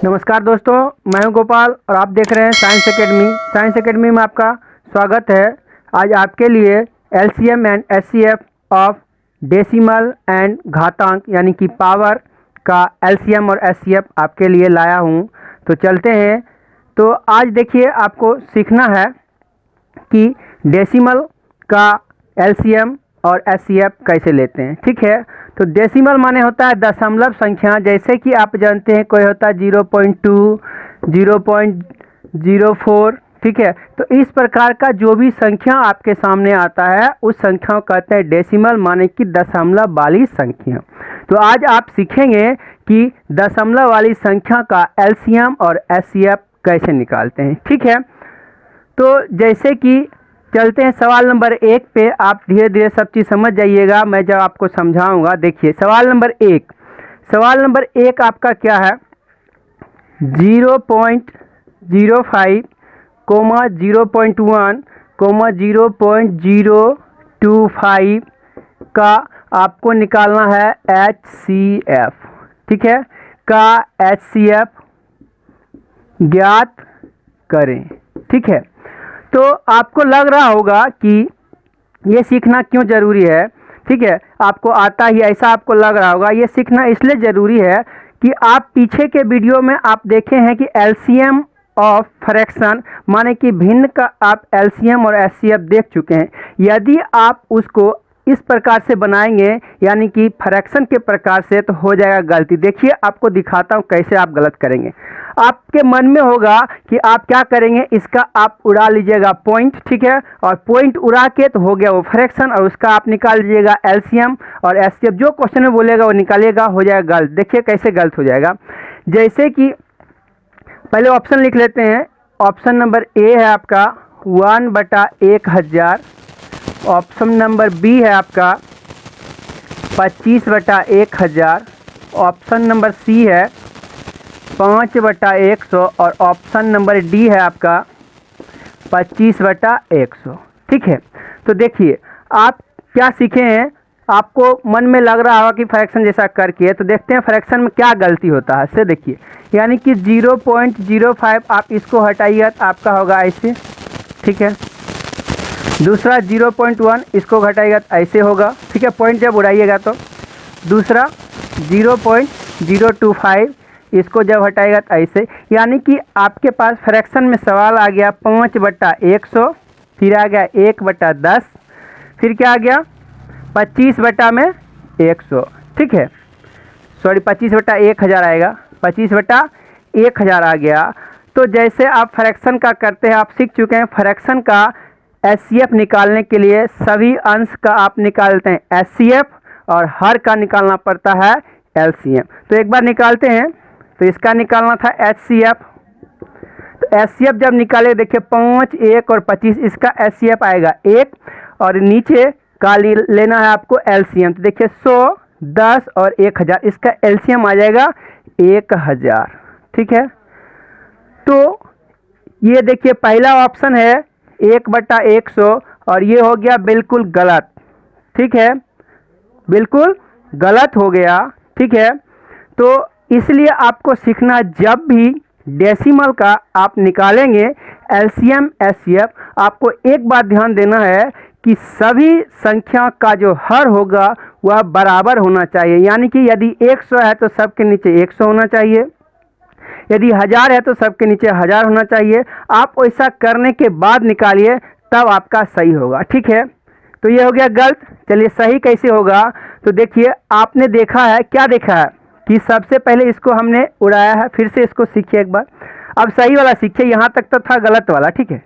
नमस्कार दोस्तों, मैं हूं गोपाल और आप देख रहे हैं साइंस एकेडमी। साइंस एकेडमी में आपका स्वागत है। आज आपके लिए LCM and HCF of decimal and घातांक यानी कि पावर का एलसीएम और एचसीएफ आपके लिए लाया हूं। तो चलते हैं। तो आज देखिए, आपको सीखना है कि डेसिमल का एलसीएम और एचसीएफ कैसे लेते हैं। ठीक है, तो डेसिमल माने होता है दशमलव संख्या। जैसे कि आप जानते हैं कोई होता है 0.2, 0.04। ठीक है, तो इस प्रकार का जो भी संख्या आपके सामने आता है उस संख्या को कहते हैं डेसिमल, माने कि दशमलव वाली संख्या। तो आज आप सीखेंगे कि दशमलव वाली संख्या का एलसीएम और एचसीएफ कैसे निकालते हैं। ठीक है, तो जैसे कि चलते हैं सवाल नंबर 1 पे। आप धीरे धीरे सब चीज़ समझ जाइएगा, मैं जब आपको समझाऊंगा। देखिए सवाल नंबर 1। सवाल नंबर 1 आपका क्या है? 0.05, 0.1, 0.025 का आपको निकालना है एचसीएफ। ठीक है, का एचसीएफ ज्ञात करें। ठीक है, तो आपको लग रहा होगा कि ये सीखना क्यों ज़रूरी है। ठीक है, आपको आता ही ऐसा आपको लग रहा होगा। ये सीखना इसलिए ज़रूरी है कि आप पीछे के वीडियो में आप देखे हैं कि एलसीएम ऑफ फ्रैक्शन माने कि भिन्न का आप एलसीएम और एचसीएफ देख चुके हैं। यदि आप उसको इस प्रकार से बनाएंगे यानी कि फ्रैक्शन के प्रकार से, तो हो जाएगा गलती। देखिए आपको दिखाता हूँ कैसे आप गलत करेंगे। आपके मन में होगा कि आप क्या करेंगे, इसका आप उड़ा लीजिएगा पॉइंट। ठीक है, और पॉइंट उड़ा के तो हो गया वो फ्रैक्शन, और उसका आप निकाल लीजिएगा एलसीएम और एचसीएफ। जो क्वेश्चन में बोलेगा वो निकालिएगा, हो जाएगा गलत। देखिए कैसे गलत हो जाएगा। जैसे कि पहले ऑप्शन लिख लेते हैं। ऑप्शन नंबर ए है आपका 1/1000। ऑप्शन नंबर बी है आपका 25/1000। ऑप्शन नंबर सी है 5/100 और ऑप्शन नंबर डी है आपका 25/100। ठीक है, तो देखिए आप क्या सीखे हैं। आपको मन में लग रहा होगा कि फ्रैक्शन जैसा करके, तो देखते हैं फ्रैक्शन में क्या गलती होता है। से देखिए, यानी कि 0.05 आप इसको हटाइए तो आपका होगा ऐसे। ठीक है, दूसरा 0.1 इसको घटाइएगा तो ऐसे होगा। ठीक है, पॉइंट जब उड़ाइएगा तो। दूसरा 0.025 इसको जब हटाएगा तो ऐसे। यानी कि आपके पास फ्रैक्शन में सवाल आ गया 5/100, फिर आ गया 1/10, फिर क्या आ गया 25/100। ठीक है, सॉरी 25/1000 आएगा, 25/1000 आ गया। तो जैसे आप फ्रैक्शन का करते हैं, आप सीख चुके हैं फ्रैक्शन का एचसीएफ निकालने के लिए सभी अंश का आप निकालते हैं एचसीएफ और हर का निकालना पड़ता है एलसीएम। तो एक बार निकालते हैं। तो इसका निकालना था एचसीएफ। तो एचसीएफ जब निकाले, देखिए 5, 1 और 25, इसका एचसीएफ आएगा 1, और नीचे का लेना है आपको एलसीएम। तो देखिए 100, 10 और 1000, इसका एलसीएम आ जाएगा 1000। ठीक है, तो ये देखिए पहला ऑप्शन है 1/100 और ये हो गया बिल्कुल गलत। ठीक है, बिल्कुल गलत हो गया। ठीक है, तो इसलिए आपको सीखना, जब भी डेसिमल का आप निकालेंगे एलसीएम एचसीएफ, आपको एक बात ध्यान देना है कि सभी संख्या का जो हर होगा वह बराबर होना चाहिए। यानी कि यदि 100 है तो सबके नीचे 100 होना चाहिए, यदि 1000 है तो सबके नीचे 1000 होना चाहिए। आप ऐसा करने के बाद निकालिए, तब आपका सही होगा। ठीक है, तो ये हो गया गलत। चलिए सही कैसे होगा। तो देखिए आपने देखा है, क्या देखा है कि सबसे पहले इसको हमने उड़ाया है। फिर से इसको सीखिए एक बार। अब सही वाला सीखिए। यहाँ तक तो था गलत वाला। ठीक है,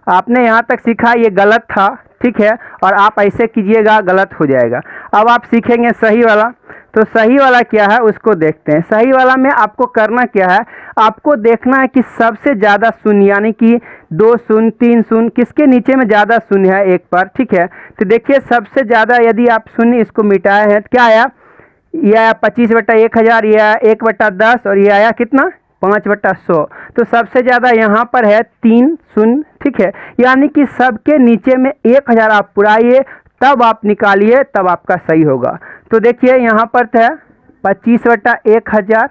आपने यहाँ तक सीखा, ये गलत था। ठीक है, और आप ऐसे कीजिएगा गलत हो जाएगा। अब आप सीखेंगे सही वाला। तो सही वाला क्या है उसको देखते हैं। सही वाला में आपको करना क्या है, आपको देखना है कि सबसे ज़्यादा शून्य यानी कि 2 शून्य, 3 शून्य, किसके नीचे में ज़्यादा शून्य है एक पर। ठीक है, तो देखिए सबसे ज़्यादा यदि आप शून्य इसको मिटाए हैं तो क्या आया, ये आया 25/1000, ये आया 1/10 और ये आया कितना 5/100। तो सबसे ज़्यादा यहाँ पर है 3 शून्य। ठीक है, यानी कि सबके नीचे में 1000 आप पुराइए, तब आप निकालिए, तब आपका सही होगा। तो देखिए यहाँ पर है 25/1000।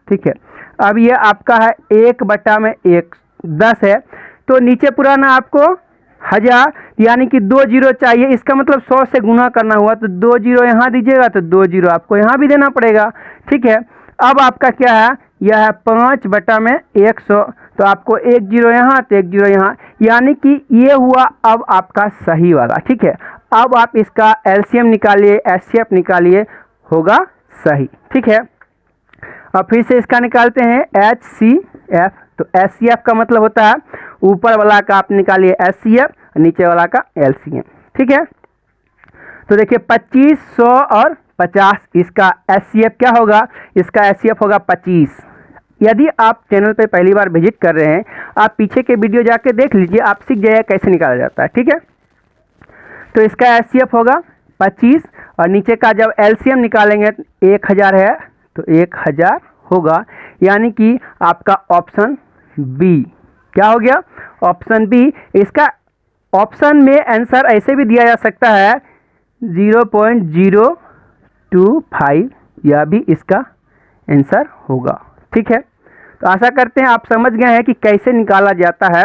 ठीक है, अब ये आपका है 1/1 10 है, तो नीचे पुराना आपको 1000 यानी कि 2 जीरो चाहिए, इसका मतलब 100 से गुना करना हुआ तो 2 जीरो यहाँ दीजिएगा तो 2 जीरो आपको यहाँ भी देना पड़ेगा। ठीक है, अब आपका क्या है, यह है 5/100, तो आपको 1 जीरो यहाँ तो 1 जीरो यहाँ, यानी कि ये हुआ अब आपका सही वाला। ठीक है, अब आप इसका एलसीएम निकालिए, एचसीएफ निकालिए, होगा सही। ठीक है, अब फिर से इसका निकालते हैं एचसीएफ, तो एचसीएफ का मतलब होता है ऊपर वाला का आप निकालिए एचसीएफ, नीचे वाला का एलसीएम। ठीक है, तो देखिए 25, 100 और 50, इसका एचसीएफ क्या होगा, इसका एचसीएफ होगा 25। यदि आप चैनल पे पहली बार विजिट कर रहे हैं, आप पीछे के वीडियो जाके देख लीजिए, आप सीख जाइए कैसे निकाला जाता है। ठीक है, तो इसका एचसीएफ होगा 25 और नीचे का जब एलसीएम निकालेंगे 1000 है तो 1000 होगा, यानी कि आपका ऑप्शन बी क्या हो गया, ऑप्शन बी। इसका ऑप्शन में आंसर ऐसे भी दिया जा सकता है 0.025, यह भी इसका आंसर होगा। ठीक है, तो आशा करते हैं आप समझ गए हैं कि कैसे निकाला जाता है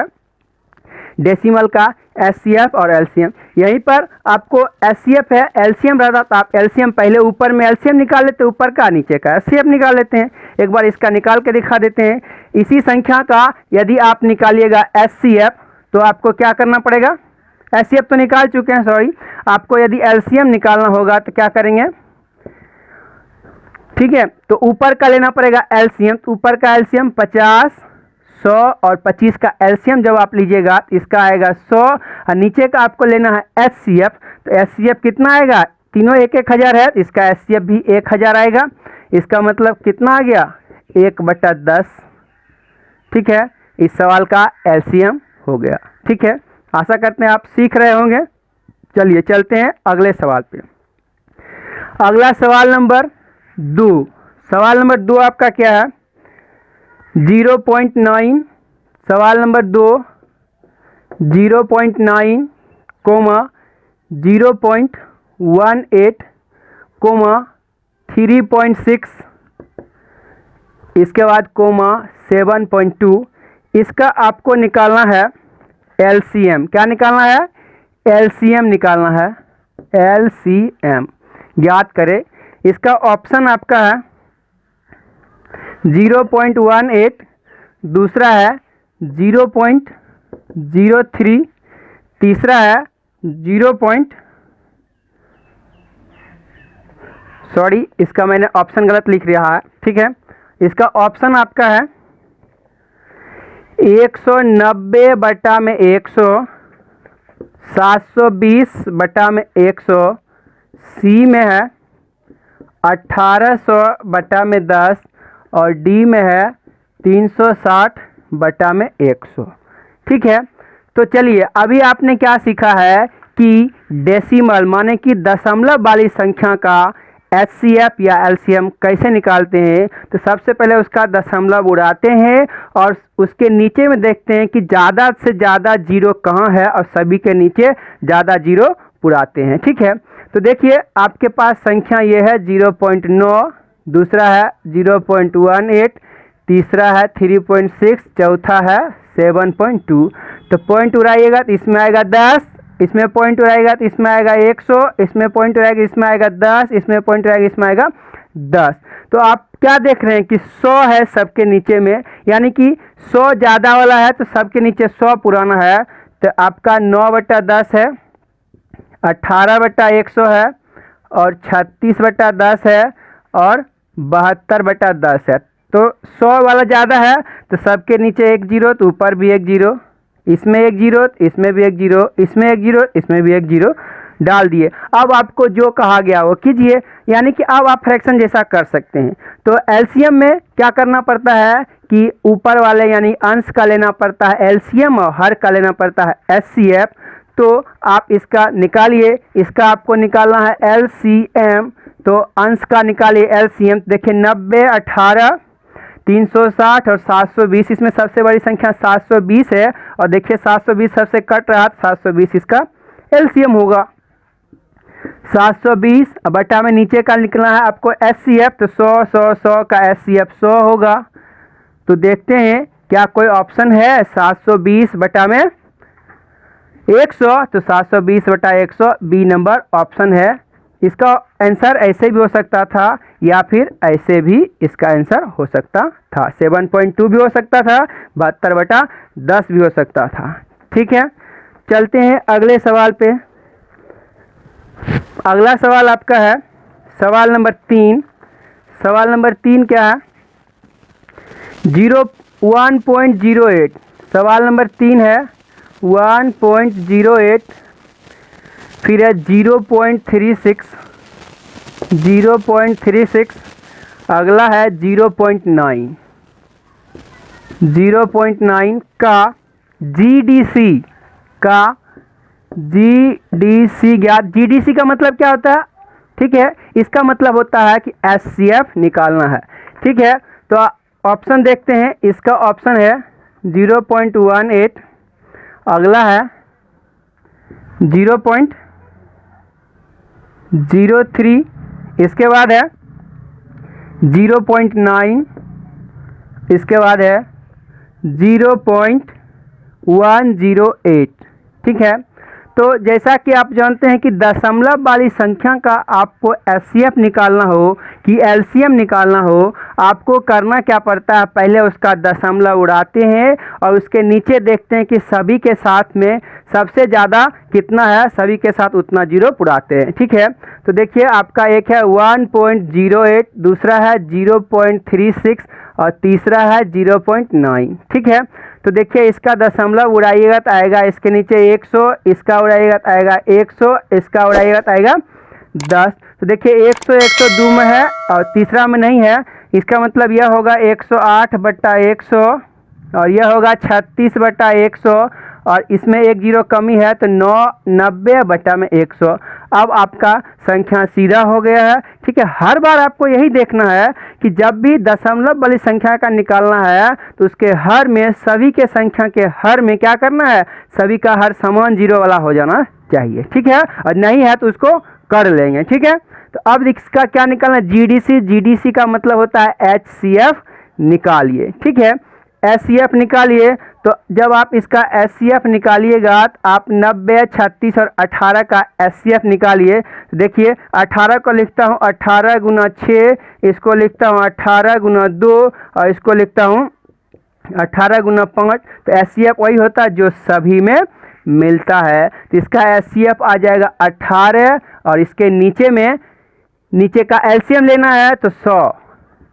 डेसिमल का एचसीएफ और एलसीएम। यहीं पर आपको एचसीएफ है, एलसीएम रहता तो आप एलसीएम पहले ऊपर में एलसीएम निकाल लेते, ऊपर का नीचे का एचसीएफ निकाल लेते हैं। एक बार इसका निकाल के दिखा देते हैं। इसी संख्या का यदि आप निकालिएगा एचसीएफ तो आपको क्या करना पड़ेगा, एचसीएफ तो निकाल चुके हैं सॉरी, आपको यदि एलसीएम निकालना होगा तो क्या करेंगे, ठीक है, तो ऊपर का लेना पड़ेगा एलसीएम, तो ऊपर का एलसीएम 50, 100 और 25 का एलसीएम जब आप लीजिएगा तो इसका आएगा 100 और नीचे का आपको लेना है एचसीएफ, तो एचसीएफ कितना आएगा, तीनों 1000 है, इसका एचसीएफ भी 1000 आएगा। इसका मतलब कितना आ गया, 1/10। ठीक है, इस सवाल का एलसीएम हो गया। ठीक है, आशा करते हैं आप सीख रहे होंगे। चलिए चलते हैं अगले सवाल पे। अगला सवाल नंबर 2, सवाल नंबर 2 आपका क्या है, 0.9, सवाल नंबर 2 0.9, 0.18, 3.6, इसके बाद 7.2, इसका आपको निकालना है एलसीएम। क्या निकालना है, एलसीएम निकालना है, एलसीएम ज्ञात करें। इसका ऑप्शन आपका है 0.18, दूसरा है 0.03, तीसरा है 0. सॉरी, इसका मैंने ऑप्शन गलत लिख रहा है। ठीक है, इसका ऑप्शन आपका है 190/100, 720/100, सी में है 1800/10 और डी में है 360/100। ठीक है, तो चलिए अभी आपने क्या सीखा है कि डेसिमल माने कि दशमलव वाली संख्या का एचसीएफ या एलसीएम कैसे निकालते हैं। तो सबसे पहले उसका दशमलव उड़ाते हैं और उसके नीचे में देखते हैं कि ज़्यादा से ज़्यादा जीरो कहाँ है और सभी के नीचे ज़्यादा जीरो उड़ाते हैं। ठीक है, तो देखिए आपके पास संख्या ये है 0.9, दूसरा है 0.18, तीसरा है 3.6, चौथा है 7.2। तो पॉइंट उड़ाइएगा तो इसमें आएगा 10, इसमें पॉइंट उड़ाएगा तो इसमें आएगा 100, इसमें पॉइंट उड़ाएगा इसमें आएगा 10, इसमें पॉइंट उड़ाएगा इसमें आएगा 10। तो आप क्या देख रहे हैं कि 100 है सबके नीचे में, यानी कि 100 ज़्यादा वाला है तो सबके नीचे 100 पुराना है, तो आपका 9/10 है, 18/100 है और 36/10 है और 72/10 है। तो 100 वाला ज़्यादा है तो सबके नीचे 1 जीरो, तो ऊपर भी 1 जीरो, इसमें 1 जीरो, इसमें भी 1 जीरो, इसमें 1 जीरो, इसमें भी 1 जीरो डाल दिए। अब आपको जो कहा गया वो कीजिए, यानी कि अब आप फ्रैक्शन जैसा कर सकते हैं। तो एलसीएम में क्या करना पड़ता है कि ऊपर वाले यानी अंश का लेना पड़ता है एलसीएम और हर का लेना पड़ता है एचसीएफ। तो आप इसका निकालिए, इसका आपको निकालना है एलसीएम, तो अंश का निकालिए एलसीएम। देखिए 90, 18, 360 और 720, इसमें सबसे बड़ी संख्या 720 है और देखिए 720 सबसे कट रहा, 720 इसका एलसीएम होगा। 720 में नीचे का निकलना है आपको एचसीएफ, तो 100 100 100 का एचसीएफ 100 होगा। तो देखते हैं क्या कोई ऑप्शन है 720 बटा में 100, तो 720 बटा 100 बी नंबर ऑप्शन है। इसका आंसर ऐसे भी हो सकता था या फिर ऐसे भी इसका आंसर हो सकता था। 7.2 भी हो सकता था, 72 बटा 10 भी हो सकता था। ठीक है, चलते हैं अगले सवाल पे। अगला सवाल आपका है सवाल नंबर 3। सवाल नंबर 3 क्या है? 1.08। सवाल नंबर 3 है 1.08, फिर है 0.36, 0.36, अगला है 0.9। 0.9 का जीडीसी ज्ञात। जीडीसी का मतलब क्या होता है? ठीक है, इसका मतलब होता है कि एचसीएफ निकालना है। ठीक है, तो ऑप्शन देखते हैं। इसका ऑप्शन है 0.18, अगला है 0.03, इसके बाद है 0.9, इसके बाद है 0.108। ठीक है, तो जैसा कि आप जानते हैं कि दशमलव वाली संख्या का आपको एचसीएफ निकालना हो कि एलसीएम निकालना हो, आपको करना क्या पड़ता है? पहले उसका दशमलव उड़ाते हैं और उसके नीचे देखते हैं कि सभी के साथ में सबसे ज़्यादा कितना है, सभी के साथ उतना जीरो उड़ाते हैं। ठीक है, तो देखिए आपका एक है 1.08, दूसरा है 0.36 और तीसरा है 0.9। ठीक है, तो देखिए इसका दशमलव उड़ाइएगा तो आएगा इसके नीचे 100, इसका उड़ाइएगा तो आएगा 100, इसका उड़ाइएगा तो आएगा 10। तो देखिए 100 102 में है और तीसरा में नहीं है, इसका मतलब यह होगा 108 बटा 100 और यह होगा 36 बटा 100 और इसमें एक जीरो कमी है तो 90 बटा में 100। अब आपका संख्या सीधा हो गया है। ठीक है, हर बार आपको यही देखना है कि जब भी दशमलव वाली संख्या का निकालना है तो उसके हर में, सभी के संख्या के हर में क्या करना है, सभी का हर समान जीरो वाला हो जाना चाहिए। ठीक है, और नहीं है तो उसको कर लेंगे। ठीक है, तो अब इसका क्या निकालना है? जीडीसी। जीडीसी का मतलब होता है एचसीएफ निकालिए। ठीक है, एचसीएफ निकालिए। तो जब आप इसका एचसीएफ निकालिएगा तो आप 90, 36 और 18 का एचसीएफ निकालिए। देखिए 18 को लिखता हूँ 18 गुना 6, इसको लिखता हूँ 18 गुना 2 और इसको लिखता हूँ 18 गुना 5। तो एचसीएफ वही होता है जो सभी में मिलता है। तो इसका एचसीएफ आ जाएगा 18 और इसके नीचे में, नीचे का एलसीएम लेना है तो 100,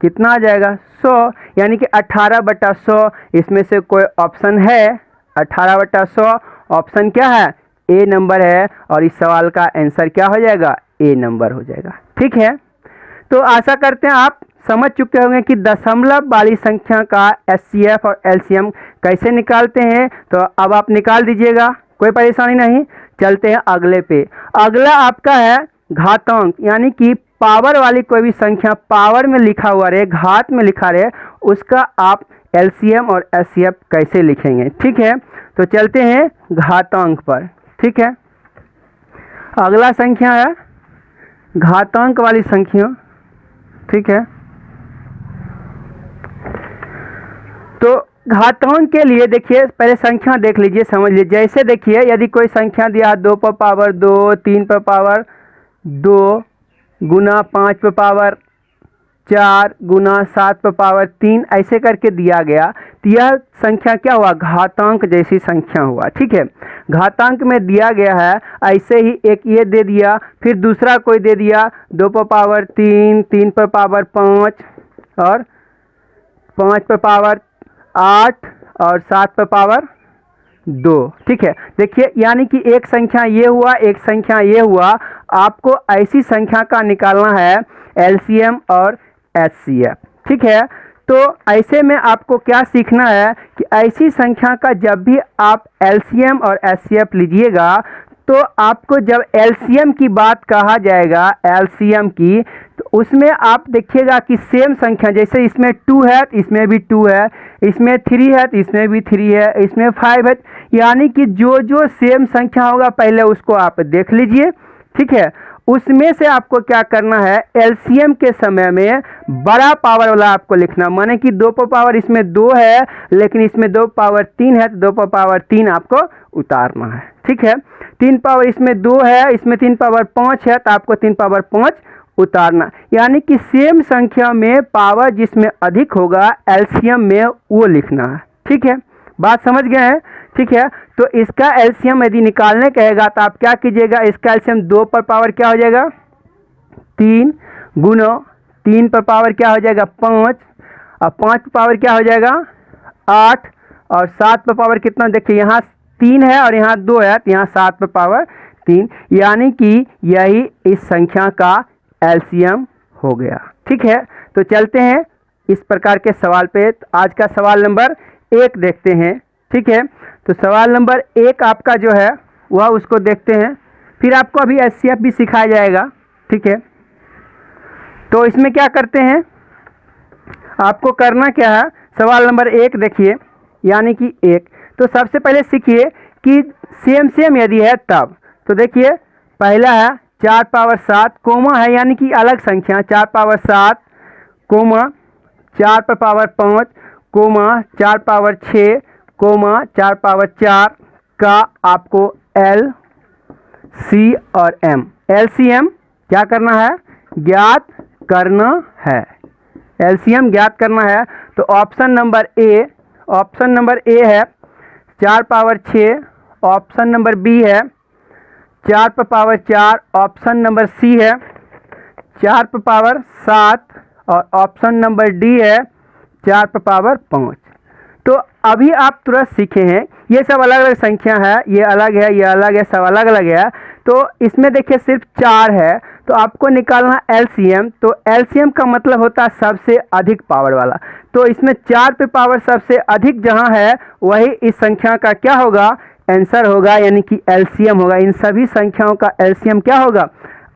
कितना आ जाएगा 100, यानी कि 18 बटा 100। इसमें से कोई ऑप्शन है? 18 बटा 100 ऑप्शन क्या है? ए नंबर है और इस सवाल का आंसर क्या हो जाएगा? ए नंबर हो जाएगा। ठीक है, तो आशा करते हैं आप समझ चुके होंगे कि दशमलव वाली संख्या का एचसीएफ और एलसीएम कैसे निकालते हैं। तो अब आप निकाल दीजिएगा, कोई परेशानी नहीं। चलते हैं अगले पे। अगला आपका है घातांक, यानी कि पावर वाली कोई भी संख्या पावर में लिखा हुआ रहे, घात में लिखा रहे, उसका आप एलसीएम और एचसीएफ कैसे लिखेंगे। ठीक है, तो चलते हैं घातांक पर। ठीक है, अगला संख्या है घातांक वाली संख्या। ठीक है, तो घातांक के लिए देखिए पहले संख्या देख लीजिए, समझ लीजिए। जैसे देखिए यदि कोई संख्या दिया 2 पर पावर 2, 3 पर पावर 2, गुना 5 पर पावर 4, गुना 7 पर पावर 3, ऐसे करके दिया गया, तो यह संख्या क्या हुआ? घातांक जैसी संख्या हुआ। ठीक है, घातांक में दिया गया है। ऐसे ही एक ये दे दिया, फिर दूसरा कोई दे दिया 2 पर पावर 3, 3 पर पावर 5 और 5 पर पावर 8 और 7 पर पावर 2। ठीक है, देखिए यानी कि एक संख्या ये हुआ, एक संख्या ये हुआ। आपको ऐसी संख्या का निकालना है एलसीएम और एचसीएफ। ठीक है, तो ऐसे में आपको क्या सीखना है कि ऐसी संख्या का जब भी आप एलसीएम और एचसीएफ लीजिएगा तो आपको जब एलसीएम की बात कहा जाएगा, एलसीएम की, तो उसमें आप देखिएगा कि सेम संख्या, जैसे इसमें 2 है तो इसमें भी 2 है, इसमें 3 है तो इसमें भी 3 है, इसमें 5 है, यानी कि जो जो सेम संख्या होगा पहले उसको आप देख लीजिए। ठीक है, उसमें से आपको क्या करना है, एलसीएम के समय में बड़ा पावर वाला आपको लिखना, माने कि 2 पावर इसमें 2 है लेकिन इसमें 2 पावर 3 है, तो 2 पावर 3 आपको उतारना है। ठीक है, 3 पावर इसमें 2 है, इसमें 3 पावर 5 है, तो आपको 3 पावर 5 उतारना, यानी कि सेम संख्या में पावर जिसमें अधिक होगा एलसीएम में वो लिखना है। ठीक है, बात समझ गए हैं। ठीक है, तो इसका एलसीएम यदि निकालने कहेगा तो आप क्या कीजिएगा, इसका एलसीएम 2 पर पावर क्या हो जाएगा 3 गुना 3 पर पावर क्या हो जाएगा 5 और 5 पर पावर क्या हो जाएगा 8 और 7 पर पावर कितना, देखिए यहाँ 3 है और यहाँ 2 है, तो यहाँ 7 पर पावर 3, यानी कि यही इस संख्या का एलसीएम हो गया। ठीक है, तो चलते हैं इस प्रकार के सवाल पे। आज का सवाल नंबर 1 देखते हैं। ठीक है, तो सवाल नंबर 1 आपका जो है वह उसको देखते हैं, फिर आपको अभी एचसीएफ भी सिखाया जाएगा। ठीक है, तो इसमें क्या करते हैं, आपको करना क्या है, सवाल नंबर 1 देखिए, यानी कि 1, तो सबसे पहले सीखिए कि सेम यदि है तब, तो देखिए पहला है 4 पावर 7 कोमा है, यानी कि अलग संख्या 4 पावर 7 कोमा 4 पर power 5 comma 4 power 6 comma 4 power 4 का आपको एल सी और एम, एलसीएम क्या करना है, ज्ञात करना है, एलसीएम ज्ञात करना है। तो ऑप्शन नंबर ए है 4 पावर 6, ऑप्शन नंबर बी है 4 पर पावर 4, ऑप्शन नंबर सी है 4 पर पावर 7 और ऑप्शन नंबर डी है 4 पर पावर 5। तो अभी आप तुरंत सीखे हैं, ये सब अलग अलग संख्या है, ये अलग है, ये अलग है, सब अलग अलग है। तो इसमें देखिए सिर्फ 4 है, तो आपको निकालना एलसीएम, तो एलसीएम का मतलब होता है सबसे अधिक पावर वाला। तो इसमें 4 पे पावर सबसे अधिक जहां है वही इस संख्या का क्या होगा, आंसर होगा, यानी कि एलसीएम होगा। इन सभी संख्याओं का एलसीएम क्या होगा,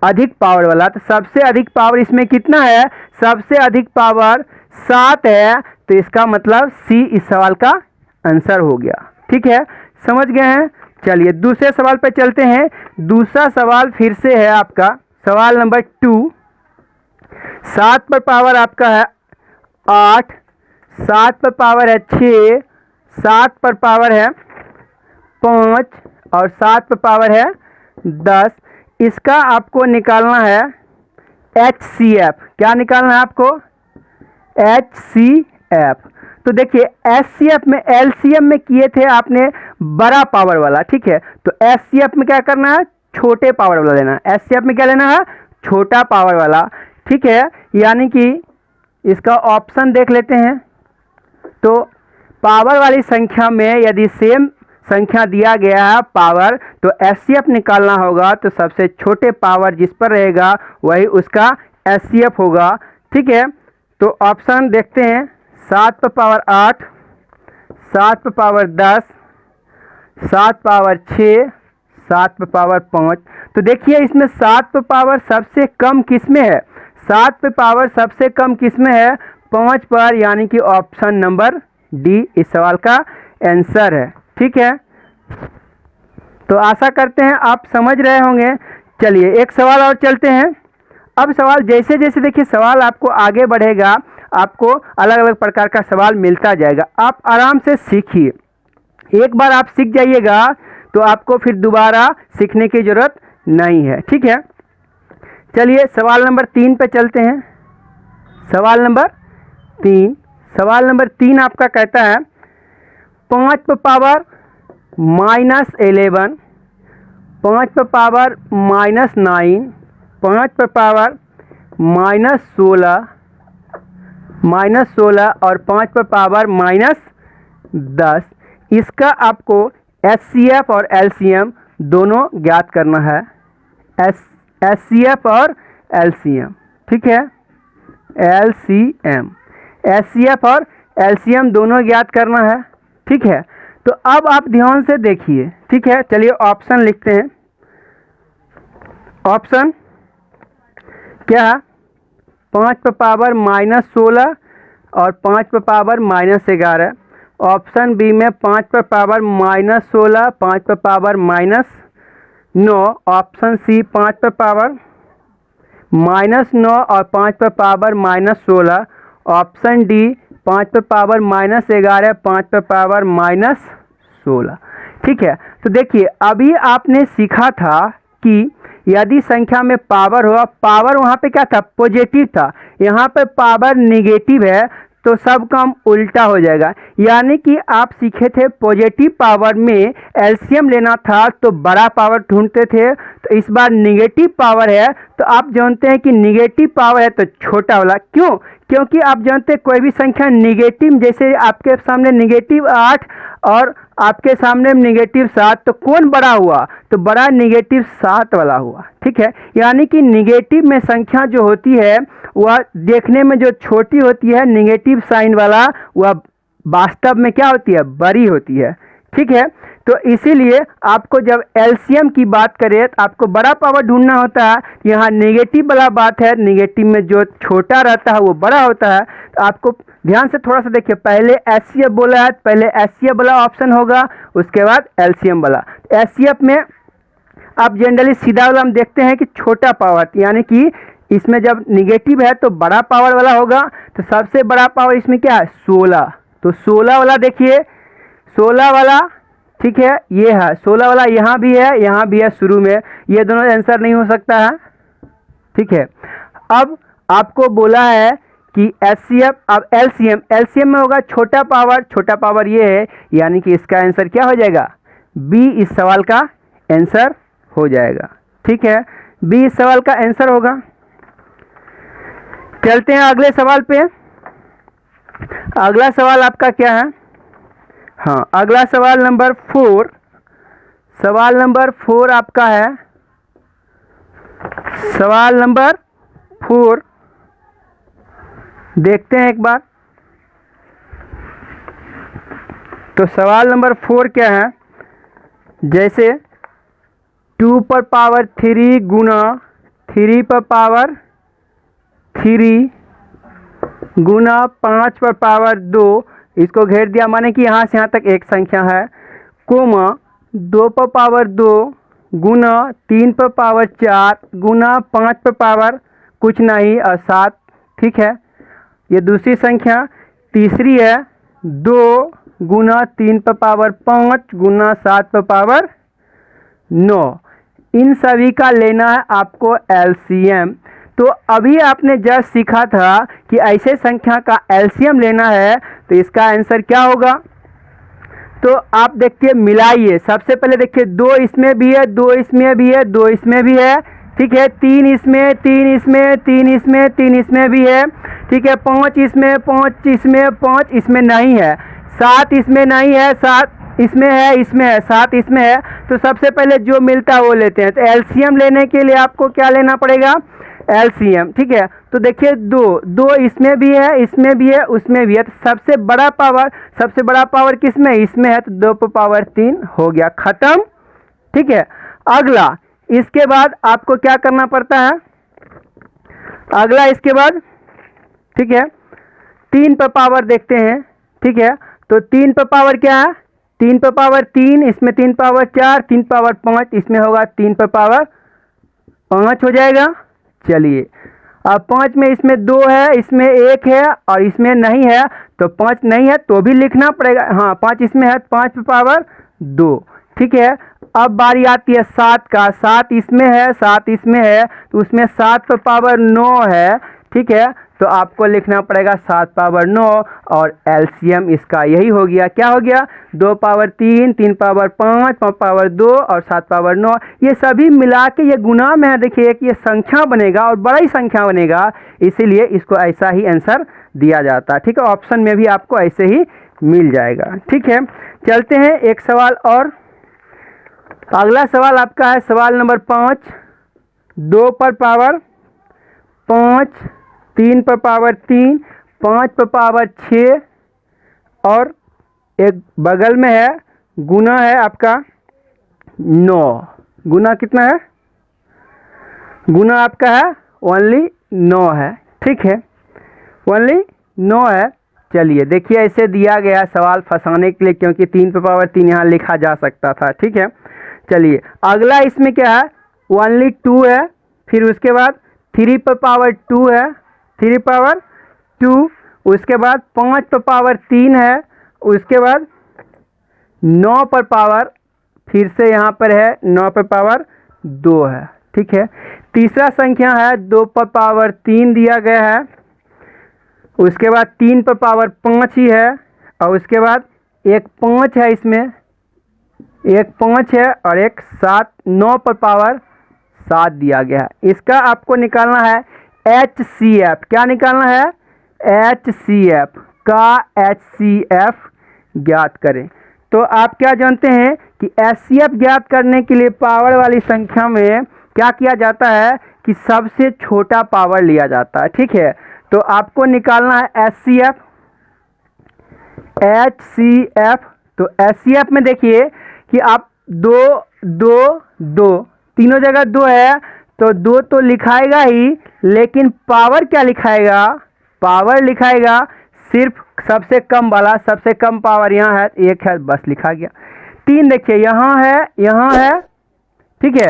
अधिक पावर वाला। तो सबसे अधिक पावर इसमें कितना है, सबसे अधिक पावर 7 है, तो इसका मतलब सी इस सवाल का आंसर हो गया। ठीक है, समझ गए हैं। चलिए दूसरे सवाल पे चलते हैं। दूसरा सवाल फिर से है आपका सवाल नंबर 2। 7 पर पावर आपका है 8, 7 पर पावर है 6, 7 पर पावर है 5 और 7 पर पावर है 10। इसका आपको निकालना है एचसीएफ। क्या निकालना है आपको, एचसीएफ। तो देखिए एचसीएफ में एलसीएम में किए थे आपने बड़ा पावर वाला, ठीक है, तो एचसीएफ में क्या करना है, छोटे पावर वाला लेना है। एचसीएफ में क्या लेना है, छोटा पावर वाला। ठीक है, यानी कि इसका ऑप्शन देख लेते हैं। तो पावर वाली संख्या में यदि सेम संख्या दिया गया है पावर, तो एचसीएफ निकालना होगा, तो सबसे छोटे पावर जिस पर रहेगा वही उसका एचसीएफ होगा। ठीक है, तो ऑप्शन देखते हैं। 7 पर पावर 8, 7 पर पावर 10, 7 पावर 6, 7 पर पावर 5। तो देखिए इसमें 7 पर पावर सबसे कम किस में है, 7 पे पावर सबसे कम किस में है, 5 पर, यानी कि ऑप्शन नंबर डी इस सवाल का आंसर है। ठीक है, तो आशा करते हैं आप समझ रहे होंगे। चलिए एक सवाल और चलते हैं। अब सवाल जैसे जैसे देखिए सवाल आपको आगे बढ़ेगा, आपको अलग अलग प्रकार का सवाल मिलता जाएगा। आप आराम से सीखिए, एक बार आप सीख जाइएगा तो आपको फिर दोबारा सीखने की जरूरत नहीं है। ठीक है, चलिए सवाल नंबर 3 पे चलते हैं। सवाल नंबर 3 आपका कहता है 5 पर पावर -11, 5 पर पावर -9, 5 पर पावर -16 और 5 पर पावर -10। इसका आपको एचसीएफ और एलसीएम दोनों ज्ञात करना है, एचसीएफ और एलसीएम। ठीक है, एलसीएम, एचसीएफ और एलसीएम दोनों ज्ञात करना है। ठीक है, तो अब आप ध्यान से देखिए। ठीक है, चलिए ऑप्शन लिखते हैं। ऑप्शन क्या, 5 पर पावर -16 और 5 पर पावर -11। ऑप्शन बी में 5 पर पावर -16, 5 पर पावर -9। ऑप्शन सी 5 पर पावर -9 और 5 पर पावर -16। ऑप्शन डी 5 पर पावर -11, 5 पर पावर -16। ठीक है, तो देखिए अभी आपने सीखा था कि यदि संख्या में पावर हो, पावर वहाँ पे क्या था, पॉजिटिव था, यहाँ पे पावर निगेटिव है, तो सब काम उल्टा हो जाएगा। यानी कि आप सीखे थे पॉजिटिव पावर में एलसीएम लेना था तो बड़ा पावर ढूंढते थे, तो इस बार निगेटिव पावर है तो आप जानते हैं कि निगेटिव पावर है तो छोटा वाला। क्यों? क्योंकि आप जानते हैं कोई भी संख्या निगेटिव, जैसे आपके सामने -8 और आपके सामने -7, तो कौन बड़ा हुआ, तो बड़ा -7 वाला हुआ। ठीक है, यानी कि निगेटिव में संख्या जो होती है वह देखने में जो छोटी होती है, निगेटिव साइन वाला, वह वास्तव में क्या होती है, बड़ी होती है। ठीक है, तो इसीलिए आपको जब एलसीएम की बात करें तो आपको बड़ा पावर ढूंढना होता है। यहाँ नेगेटिव वाला बात है, नेगेटिव में जो छोटा रहता है वो बड़ा होता है। तो आपको ध्यान से थोड़ा सा देखिए, पहले एचसीएफ बोला है, पहले एचसीएफ वाला ऑप्शन होगा, उसके बाद एलसीएम वाला। एचसीएफ में आप जनरली सीधा वाला हम देखते हैं कि छोटा पावर, यानी कि इसमें जब निगेटिव है तो बड़ा पावर वाला होगा। तो सबसे बड़ा पावर इसमें क्या है, 16। तो 16 वाला देखिए, 16 वाला, ठीक है, ये है 16 वाला, यहाँ भी है शुरू में, ये दोनों आंसर नहीं हो सकता है। ठीक है, अब आपको बोला है कि एचसीएफ, अब एलसीएम, एलसीएम में होगा छोटा पावर ये है, यानी कि इसका आंसर क्या हो जाएगा, बी इस सवाल का आंसर हो जाएगा। ठीक है, बी इस सवाल का आंसर होगा। चलते हैं अगले सवाल पे। अगला सवाल आपका क्या है, हाँ अगला सवाल नंबर 4, सवाल नंबर 4 आपका है, सवाल नंबर 4 देखते हैं एक बार। तो सवाल नंबर 4 क्या है, जैसे 2 पर पावर 3 गुना 3 पर पावर 3 गुना 5 पर पावर 2, इसको घेर दिया, माने कि यहाँ से यहाँ तक एक संख्या है, कोमा 2 पर पावर 2 गुना 3 पर पावर 4 गुना 5 पर पावर कुछ नहीं और 7। ठीक है, ये दूसरी संख्या। तीसरी है 2 गुना 3 पर पावर 5 गुना 7 पर पावर 9। इन सभी का लेना है आपको एलसीएम। तो अभी आपने जस्ट सीखा था कि ऐसे संख्या का एलसीएम लेना है, तो इसका आंसर क्या होगा। तो आप देखिए, मिलाइए। सबसे पहले देखिए, 2 इसमें भी है, 2 इसमें भी है, 2 इसमें भी है। ठीक है, 3 इसमें, 3 इसमें, 3 इसमें, 3 इसमें भी है। ठीक है, 5 इसमें, 5 इसमें, 5 इसमें नहीं है, 7 इसमें नहीं है, 7 इसमें है, इसमें है, 7 इसमें है। तो सबसे पहले जो मिलता है वो लेते हैं। तो एलसीएम लेने के लिए आपको क्या लेना पड़ेगा, एलसीएम। ठीक है, तो देखिए 2 इसमें भी है, इसमें भी है, उसमें भी है। तो सबसे बड़ा पावर किसमें, इसमें है, तो 2 पर पावर 3 हो गया, खत्म। ठीक है, अगला इसके बाद आपको क्या करना पड़ता है, अगला इसके बाद, ठीक है, 3 पर पावर देखते हैं। ठीक है, तो 3 पर पावर क्या है, 3 पर पावर 3, इसमें 3 पावर 4, 3 पावर 5, इसमें होगा 3 पर पावर 5 हो जाएगा। चलिए, अब 5 में इसमें 2 है, इसमें 1 है और इसमें नहीं है, तो 5 नहीं है तो भी लिखना पड़ेगा। हाँ, 5 इसमें है, 5 पर पावर 2। ठीक है, अब बारी आती है 7 का, 7 इसमें है, 7 इसमें है, तो उसमें 7 पर पावर 9 है। ठीक है, तो आपको लिखना पड़ेगा 7 पावर 9 और एलसीएम इसका यही हो गया। क्या हो गया, 2 पावर 3, 3 पावर 5, 5 पावर 2 और 7 पावर 9। ये सभी मिला के ये गुना में है, देखिए कि ये संख्या बनेगा और बड़ा ही संख्या बनेगा, इसीलिए इसको ऐसा ही आंसर दिया जाता है। ठीक है, ऑप्शन में भी आपको ऐसे ही मिल जाएगा। ठीक है, चलते हैं एक सवाल और। अगला सवाल आपका है सवाल नंबर 5, 2 पर पावर 5, 3 पर पावर 3, 5 पर पावर 6 और एक बगल में है गुना है आपका 9। गुना कितना है, गुना आपका है ओनली 9 है। ठीक है, ओनली 9 है। चलिए देखिए, ऐसे दिया गया सवाल फंसाने के लिए, क्योंकि 3 पर पावर 3 यहाँ लिखा जा सकता था। ठीक है, चलिए अगला इसमें क्या है, ओनली 2 है, फिर उसके बाद 3 पर पावर 2 है, 3 पावर 2, उसके बाद 5 पर पावर 3 है, उसके बाद 9 पर पावर फिर से यहाँ पर है 9 पर पावर 2 है। ठीक है, तीसरा संख्या है 2 पर पावर 3 दिया गया है, उसके बाद 3 पर पावर 5 ही है, और उसके बाद एक 5 है, इसमें एक 5 है और एक 7, 9 पर पावर 7 दिया गया है। इसका आपको निकालना है HCF। क्या निकालना है? HCF का HCF ज्ञात करें। तो आप क्या जानते हैं कि HCF ज्ञात करने के लिए पावर वाली संख्या में क्या किया जाता है कि सबसे छोटा पावर लिया जाता है। ठीक है, तो आपको निकालना है HCF। तो HCF में देखिए कि आप 2 2 2 तीनों जगह 2 है, तो 2 तो लिखाएगा ही, लेकिन पावर क्या लिखाएगा? पावर लिखाएगा सिर्फ सबसे कम वाला, सबसे कम पावर यहाँ है 1 है, बस लिखा गया। 3 देखिए यहाँ है, यहाँ है, ठीक है,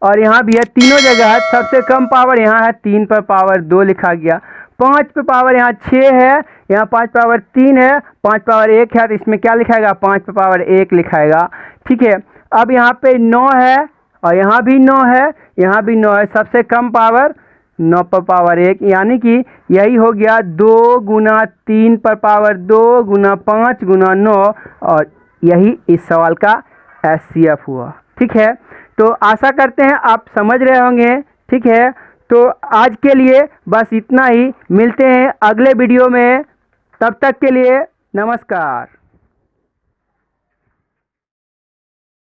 और यहाँ भी है, तीनों जगह है, सबसे कम पावर यहाँ है, 3 पर पावर 2 लिखा गया। 5 पे पावर यहाँ 6 है, यहाँ 5 पावर 3 है, 5 पावर 1 है, तो इसमें क्या लिखाएगा? 5 पे पावर 1 लिखाएगा। ठीक है, अब यहाँ पे 9 है और यहाँ भी 9 है, यहाँ भी 9 है, सबसे कम पावर 9 पर पावर 1, यानी कि यही हो गया 2 गुना 3 पर पावर 2 गुना 5 गुना 9, और यही इस सवाल का HCF हुआ। ठीक है, तो आशा करते हैं आप समझ रहे होंगे। ठीक है, तो आज के लिए बस इतना ही, मिलते हैं अगले वीडियो में, तब तक के लिए नमस्कार।